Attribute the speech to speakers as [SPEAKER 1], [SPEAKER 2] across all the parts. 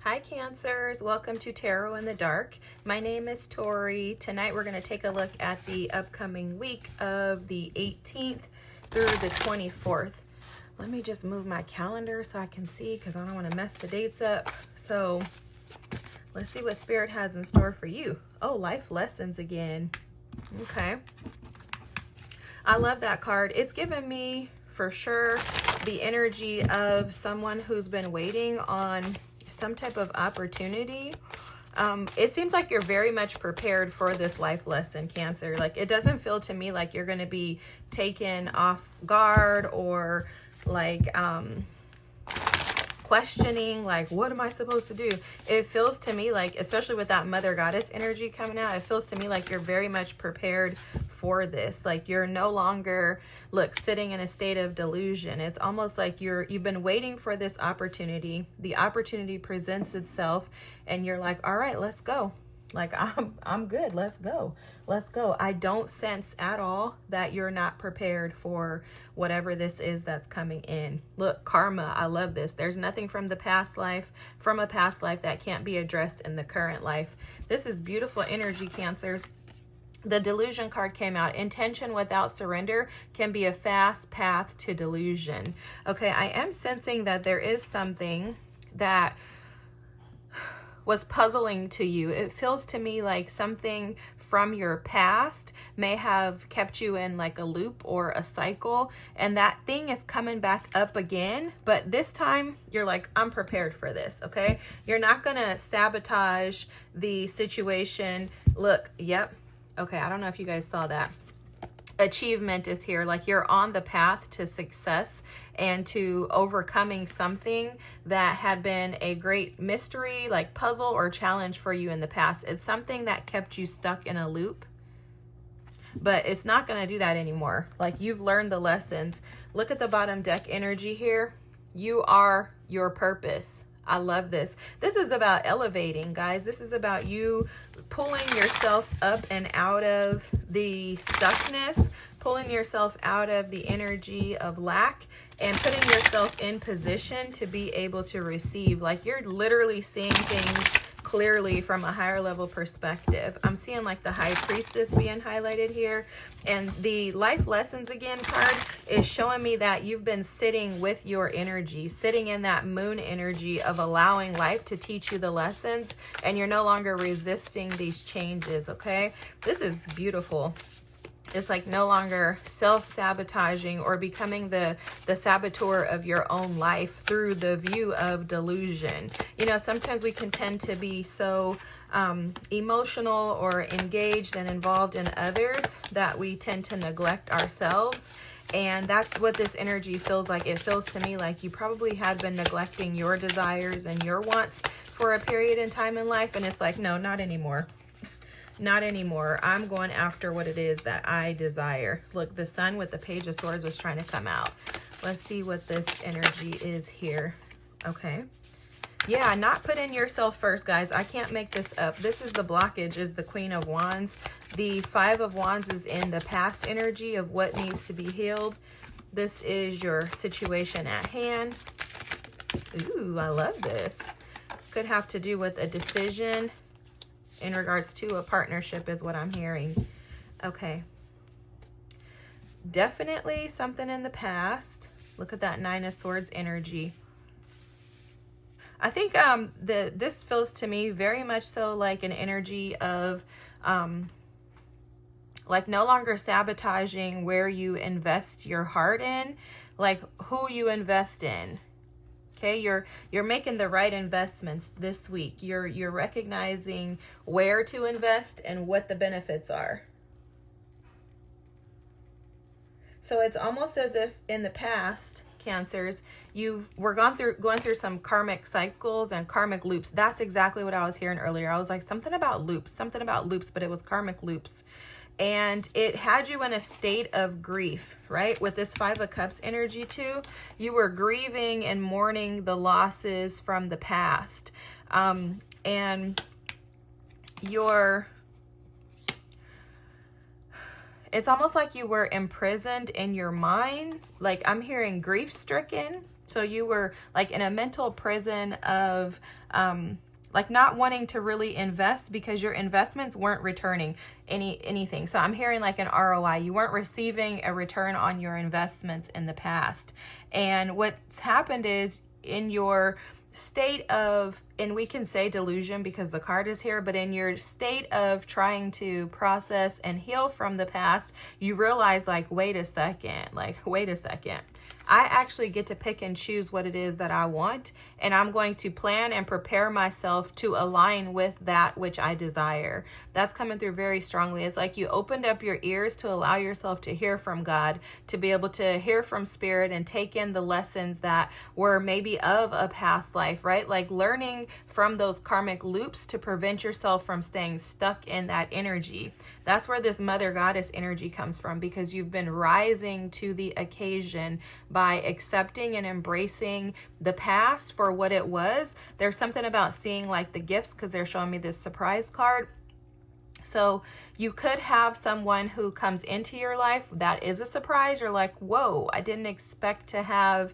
[SPEAKER 1] Hi Cancers, welcome to Tarot in the Dark. My name is Tori. Tonight we're going to take a look at the upcoming week of the 18th through the 24th. Let me just move my calendar so I can see because I don't want to mess the dates up. So let's see what Spirit has in store for you. Oh, life lessons again. Okay. I love that card. It's given me for sure the energy of someone who's been waiting on some type of opportunity. It seems like you're very much prepared for this life lesson, Cancer. Like, it doesn't feel to me like you're going to be taken off guard or like questioning, like, what am I supposed to do? It feels to me like, especially with that Mother Goddess energy coming out, it feels to me like you're very much prepared for this. Like, you're no longer, look, sitting in a state of delusion. It's almost like you've been waiting for this opportunity. The opportunity presents itself and you're like, all right, let's go. Like, I'm good. Let's go. Let's go. I don't sense at all that you're not prepared for whatever this is that's coming in. Look, karma. I love this. There's nothing from a past life that can't be addressed in the current life. This is beautiful energy, Cancers. The delusion card came out. Intention without surrender can be a fast path to delusion. Okay, I am sensing that there is something that was puzzling to you. It feels to me like something from your past may have kept you in like a loop or a cycle, and that thing is coming back up again, but this time you're like, I'm prepared for this. Okay, you're not gonna sabotage the situation. Look, yep. Okay, I don't know if you guys saw that. Achievement is here. Like, you're on the path to success and to overcoming something that had been a great mystery, like puzzle or challenge for you in the past. It's something that kept you stuck in a loop, but it's not going to do that anymore. Like, you've learned the lessons. Look at the bottom deck energy here. You are your purpose. I love this. This is about elevating, guys. This is about you pulling yourself up and out of the stuckness, pulling yourself out of the energy of lack, and putting yourself in position to be able to receive. Like, you're literally seeing things clearly from a higher level perspective. I'm seeing like the High Priestess being highlighted here, and the life lessons again card is showing me that you've been sitting with your energy, sitting in that moon energy of allowing life to teach you the lessons, and you're no longer resisting these changes. Okay, this is beautiful. It's like no longer self-sabotaging or becoming the saboteur of your own life through the view of delusion. You know, sometimes we can tend to be so emotional or engaged and involved in others that we tend to neglect ourselves. And that's what this energy feels like. It feels to me like you probably had been neglecting your desires and your wants for a period in time in life. And it's like, no, not anymore. Not anymore. I'm going after what it is that I desire. Look, the Sun with the Page of Swords was trying to come out. Let's see what this energy is here. Okay. Yeah, not putting yourself first, guys. I can't make this up. This is the blockage, is the Queen of Wands. The Five of Wands is in the past energy of what needs to be healed. This is your situation at hand. Ooh, I love this. Could have to do with a decision in regards to a partnership is what I'm hearing. Okay. Definitely something in the past. Look at that Nine of Swords energy. I think this feels to me very much so like an energy of like no longer sabotaging where you invest your heart in, like who you invest in. Okay, you're making the right investments this week. You're recognizing where to invest and what the benefits are. So it's almost as if in the past, Cancers, we're going through some karmic cycles and karmic loops. That's exactly what I was hearing earlier. I was like, something about loops, but it was karmic loops. And it had you in a state of grief, right? With this Five of Cups energy too, you were grieving and mourning the losses from the past. And it's almost like you were imprisoned in your mind. Like, I'm hearing grief-stricken So you were like in a mental prison of like not wanting to really invest because your investments weren't returning anything. So I'm hearing like an ROI. You weren't receiving a return on your investments in the past. And what's happened is in your state of, and we can say delusion because the card is here, but in your state of trying to process and heal from the past, you realize like, wait a second, I actually get to pick and choose what it is that I want, and I'm going to plan and prepare myself to align with that which I desire. That's coming through very strongly. It's like you opened up your ears to allow yourself to hear from God, to be able to hear from Spirit and take in the lessons that were maybe of a past life, right? Like learning from those karmic loops to prevent yourself from staying stuck in that energy. That's where this Mother Goddess energy comes from, because you've been rising to the occasion by accepting and embracing the past for what it was. There's something about seeing like the gifts, because they're showing me this surprise card. So you could have someone who comes into your life that is a surprise. You're like, whoa, I didn't expect to have,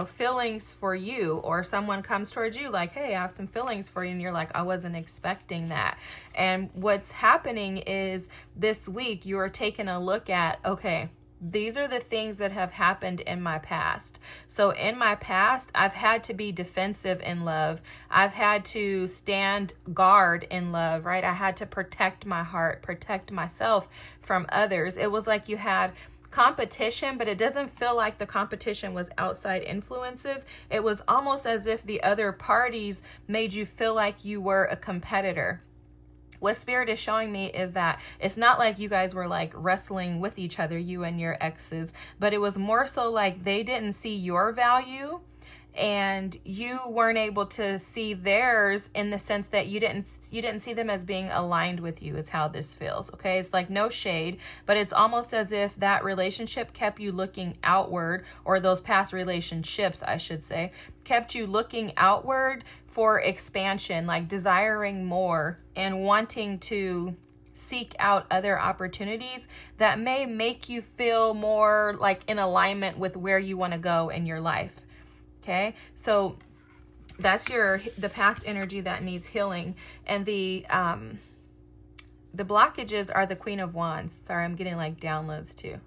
[SPEAKER 1] feelings for you. Or someone comes towards you like, hey, I have some feelings for you. And you're like, I wasn't expecting that. And what's happening is this week you are taking a look at, okay, these are the things that have happened in my past. So in my past, I've had to be defensive in love. I've had to stand guard in love, right? I had to protect my heart, protect myself from others. It was like you had competition, but it doesn't feel like the competition was outside influences. It was almost as if the other parties made you feel like you were a competitor. What Spirit is showing me is that it's not like you guys were like wrestling with each other, you and your exes, but it was more so like they didn't see your value and you weren't able to see theirs, in the sense that you didn't see them as being aligned with you, is how this feels. Okay, it's like no shade, but it's almost as if that relationship kept you looking outward, or those past relationships, I should say, kept you looking outward for expansion, like desiring more and wanting to seek out other opportunities that may make you feel more like in alignment with where you want to go in your life. Okay, so that's the past energy that needs healing. And the blockages are the Queen of Wands. Sorry, I'm getting like downloads too.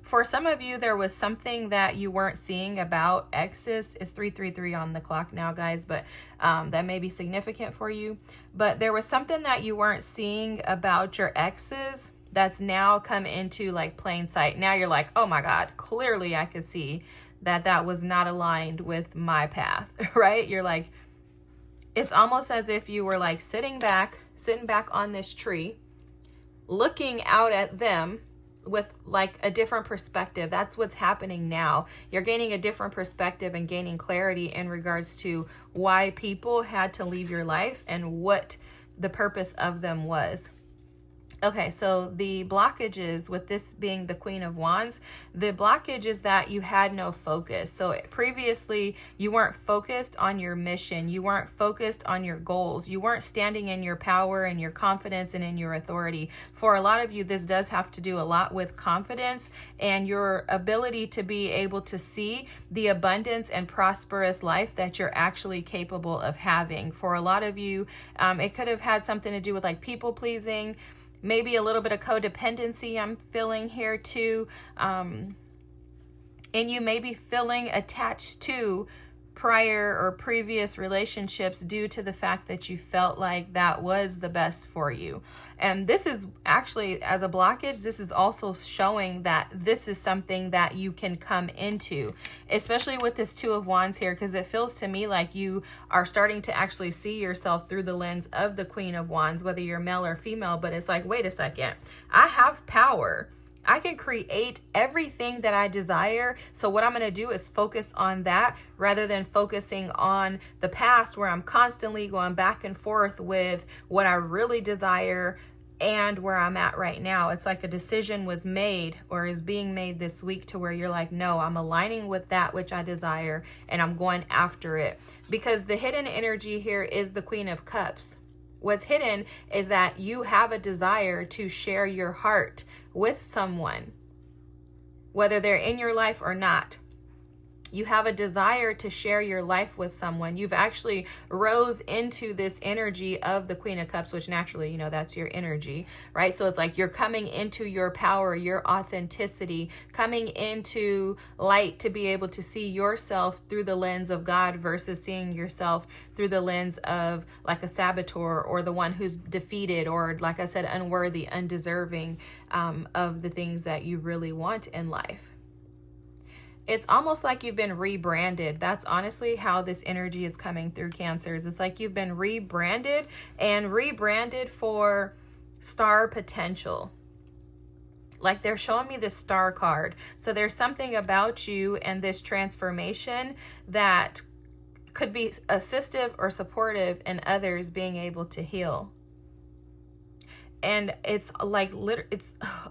[SPEAKER 1] For some of you, there was something that you weren't seeing about exes. It's 3:33 on the clock now, guys, but that may be significant for you. But there was something that you weren't seeing about your exes that's now come into like plain sight. Now you're like, oh my God, clearly I could see that was not aligned with my path, right? You're like, it's almost as if you were like sitting back on this tree, looking out at them with like a different perspective. That's what's happening now. You're gaining a different perspective and gaining clarity in regards to why people had to leave your life and what the purpose of them was. Okay, so the blockages, with this being the Queen of Wands, the blockage is that you had no focus. So previously, you weren't focused on your mission. You weren't focused on your goals. You weren't standing in your power and your confidence and in your authority. For a lot of you, this does have to do a lot with confidence and your ability to be able to see the abundance and prosperous life that you're actually capable of having. For a lot of you, it could have had something to do with like people pleasing, maybe a little bit of codependency I'm feeling here too. And you may be feeling attached to prior or previous relationships due to the fact that you felt like that was the best for you. And this is actually, as a blockage, this is also showing that this is something that you can come into, especially with this Two of Wands here, because it feels to me like you are starting to actually see yourself through the lens of the Queen of Wands, whether you're male or female. But it's like, wait a second, I have power. I can create everything that I desire. So what I'm going to do is focus on that rather than focusing on the past, where I'm constantly going back and forth with what I really desire and where I'm at right now. It's like a decision was made or is being made this week to where you're like, no, I'm aligning with that which I desire and I'm going after it. Because the hidden energy here is the Queen of Cups. What's hidden is that you have a desire to share your heart with someone, whether they're in your life or not. You have a desire to share your life with someone. You've actually rose into this energy of the Queen of Cups, which naturally, that's your energy, right? So it's like you're coming into your power, your authenticity, coming into light to be able to see yourself through the lens of God versus seeing yourself through the lens of like a saboteur or the one who's defeated or, like I said, unworthy, undeserving of the things that you really want in life. It's almost like you've been rebranded. That's honestly how this energy is coming through, Cancers. It's like you've been rebranded for star potential. Like they're showing me this star card. So there's something about you and this transformation that could be assistive or supportive in others being able to heal. And it's like,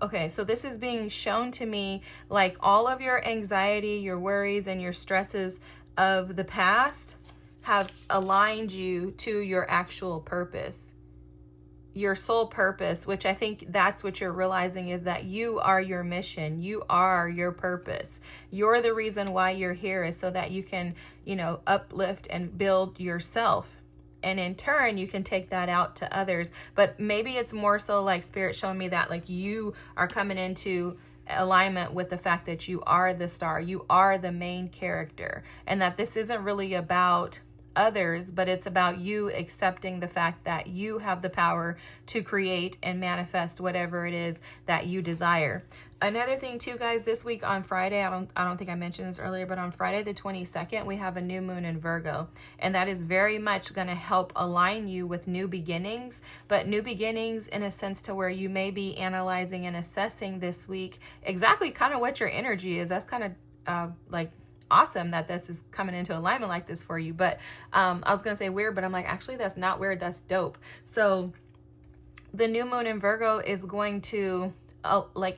[SPEAKER 1] okay, so this is being shown to me like all of your anxiety, your worries, and your stresses of the past have aligned you to your actual purpose, your soul purpose, which I think that's what you're realizing is that you are your mission. You are your purpose. You're the reason why you're here is so that you can, uplift and build yourself. And in turn, you can take that out to others. But maybe it's more so like Spirit showing me that like you are coming into alignment with the fact that you are the star. You are the main character. And that this isn't really about others, but it's about you accepting the fact that you have the power to create and manifest whatever it is that you desire. Another thing too, guys, this week on Friday, I don't think I mentioned this earlier, but on Friday the 22nd, we have a new moon in Virgo, and that is very much going to help align you with new beginnings, but new beginnings in a sense to where you may be analyzing and assessing this week exactly kind of what your energy is. That's kind of like awesome that this is coming into alignment like this for you. But I was going to say weird, but I'm like, actually, that's not weird. That's dope. So the new moon in Virgo is going to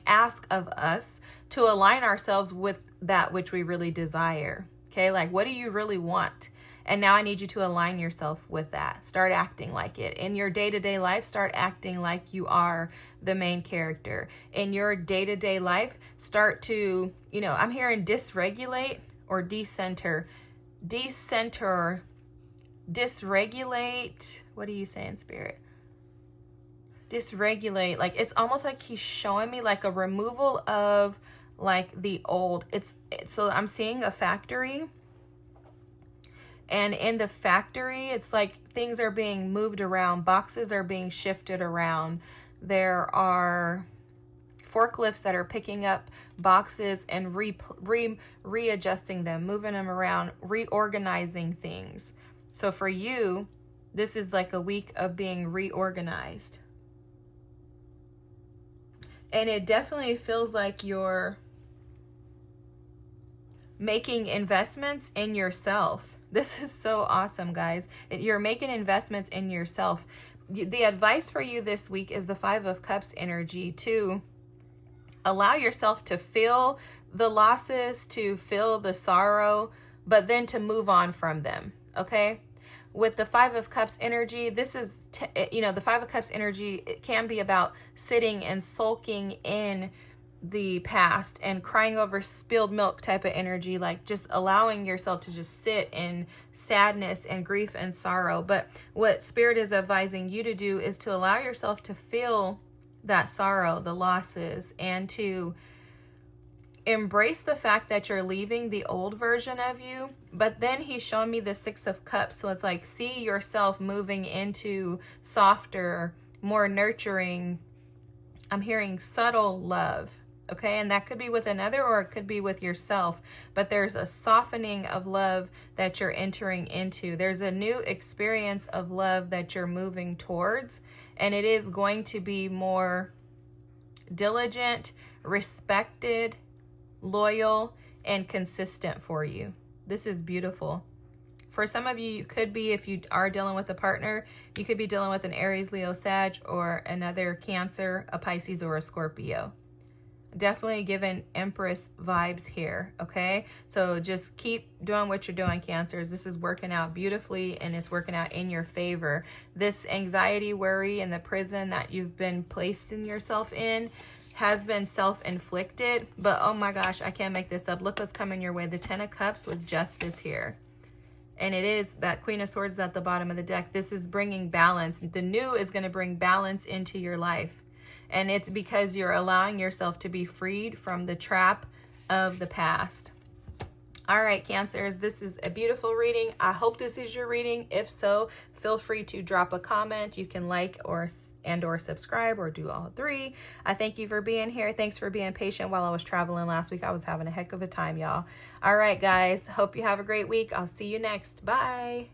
[SPEAKER 1] ask of us to align ourselves with that which we really desire. Okay, like what do you really want? And now I need you to align yourself with that. Start acting like it. In your day-to-day life, start acting like you are the main character. In your day-to-day life, start to, I'm hearing dysregulate or decenter. Dysregulate. What are you saying, Spirit? Dysregulate, like it's almost like he's showing me like a removal of like the old. So I'm seeing a factory, and in the factory it's like things are being moved around, boxes are being shifted around. There are forklifts that are picking up boxes and readjusting them, moving them around, reorganizing things. So for you, this is like a week of being reorganized. And it definitely feels like you're making investments in yourself. This is so awesome, guys. You're making investments in yourself. The advice for you this week is the 5 of Cups energy to allow yourself to feel the losses, to feel the sorrow, but then to move on from them, okay? With the 5 of Cups energy, this is, the 5 of Cups energy, it can be about sitting and sulking in the past and crying over spilled milk type of energy, like just allowing yourself to just sit in sadness and grief and sorrow. But what Spirit is advising you to do is to allow yourself to feel that sorrow, the losses, and to embrace the fact that you're leaving the old version of you. But then he's showing me the 6 of Cups. So it's like, see yourself moving into softer, more nurturing, I'm hearing subtle love. Okay, and that could be with another or it could be with yourself. But there's a softening of love that you're entering into. There's a new experience of love that you're moving towards. And it is going to be more diligent, respected, loyal, and consistent for you. This is beautiful. For some of you, you could be, if you are dealing with a partner, you could be dealing with an Aries, Leo, Sag, or another Cancer, a Pisces, or a Scorpio. Definitely giving Empress vibes here, okay? So just keep doing what you're doing, Cancers. This is working out beautifully, and it's working out in your favor. This anxiety, worry, and the prison that you've been placing yourself in, has been self-inflicted, but oh my gosh, I can't make this up. Look what's coming your way. The 10 of Cups with Justice here. And it is that Queen of Swords at the bottom of the deck. This is bringing balance. The new is going to bring balance into your life. And it's because you're allowing yourself to be freed from the trap of the past. All right, Cancers, this is a beautiful reading. I hope this is your reading. If so, feel free to drop a comment. You can like or subscribe or do all three. I thank you for being here. Thanks for being patient while I was traveling last week. I was having a heck of a time, y'all. All right, guys, hope you have a great week. I'll see you next. Bye.